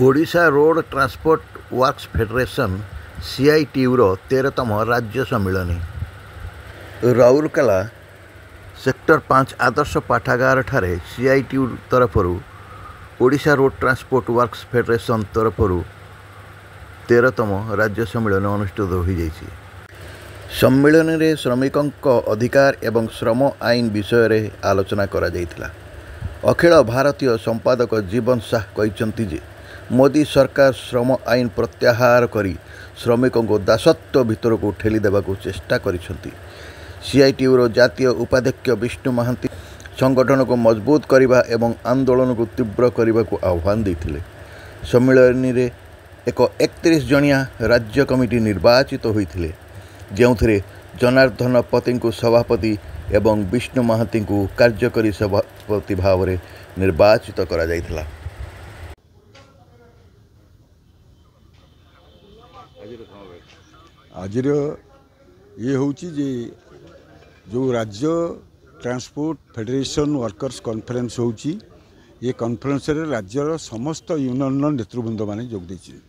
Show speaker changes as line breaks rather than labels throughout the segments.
Odisha road transport works federation सीआईटीयूर 13तम राज्य सम्मिलनी राउरकेला सेक्टर 5 आदर्श पाठागार ठारे सीआईटीयू तरफर Odisha road transport works federation तरफर 13तम राज्य सम्मिलन अनुष्ठित हो जाइए। सम्मिलन में श्रमिकों अधिकार एवं श्रम आईन विषय रे आलोचना करा जाइथिला। अखिल भारतीय संपादक जीवन शाह कहते जे मोदी सरकार श्रम आईन प्रत्याहार करी श्रमिकों को दासत्व भितर को ठेली देवा चेष्टा करिसेंती। सीआईटीयूर जातीय उपाध्यक्ष विष्णु महांती संगठन को मजबूत करने एवं आंदोलन को तीव्र करने को आह्वान देते। सम्मिलन में एक 31 जनिया राज्य कमिटी निर्वाचित होते जो जनार्दन पति को सभापति एवं विष्णु महांती को कार्यकारी सभापति भाव में निर्वाचित करा जायथिला।
आज ये हूँ जो राज्य ट्रांसपोर्ट फेडरेशन वर्कर्स कॉन्फ्रेंस हो ये कॉन्फ्रेंस रे राज्यर समस्त यूनियन नेतृवृंद माने जोग देछि।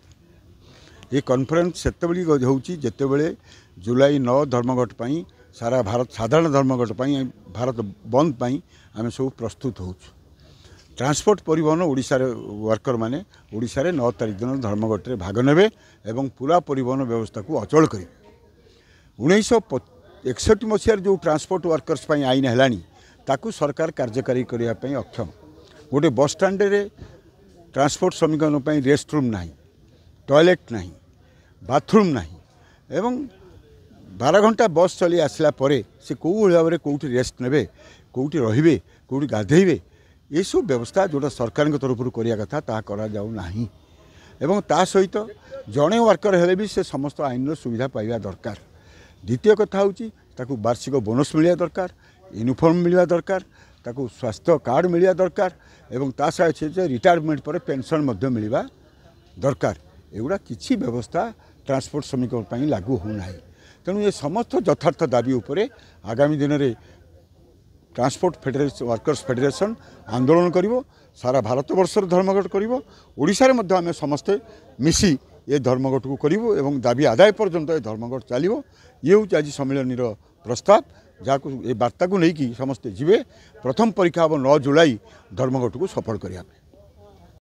ये कॉन्फ्रेंस सेतबेली होउछि जेतेबेले जुलाई 9 धर्मघट पई सारा भारत साधारण धर्मघट पई भारत बंद पई आमे सब प्रस्तुत होउछु। ट्रांसपोर्ट परिवहन ओडिशा रे वर्कर माने ओडिशा रे 9 तारिख दिन धर्मघट रे भाग नेबे एवं पूरा परिवहन व्यवस्था को अचल करेंगे। 1961 मसीह जो ट्रांसपोर्ट वर्कर्स पई आईन हेलानी ताकू सरकार कार्यकारी करिया पई अक्षम। गोटे बस स्टैंड रे ट्रांसपोर्ट श्रमिकों पई रेस्ट रूम नहीं, टॉयलेट नहीं, बाथरूम नहीं एवं 12 घंटा बस चली आसला परे से कौ भाव में कौटी रेस्ट नेबे, कौटी रहिबे, कौटी गाधेबे ये सब व्यवस्था जोटा सरकार तरफ करिया कथा ता करा जाऊ नाही। एवं ता सहित जड़े वर्कर हेले भी से समस्त आईन सुविधा पाइबा दरकार। द्वितीय कथा होची ताकू वार्षिक बोनस मिलिया दरकार, यूनिफॉर्म मिलिया दरकार, ताकू स्वास्थ्य कार्ड मिलिया दरकार एवं ता सहित रिटायरमेंट पर पेंशन मध्य मिलिबा दरकार। एगुड़ा किछि व्यवस्था ट्रांसपोर्ट श्रमिकों पई लागू हो नाही। तेणु ये समस्त यथार्थ दाबी उपरे आगामी दिन में ट्रांसपोर्ट फेडरेशन वर्कर्स फेडरेशन आंदोलन करिवो। सारा भारत वर्षर धर्मघट करिवो। ओडिशा रे मध्य आमे समस्ते मिसी ये धर्मघट को करिवो एवं दाबी आदाय पर्यंत ये धर्मघट चलिवो। ये हूँ आज सम्मेलन प्रस्ताव जहाँ ये वार्ता को लेकिन समस्ते जीवे। प्रथम परीक्षा हम 9 जुलाई धर्मघट को सफल करिया।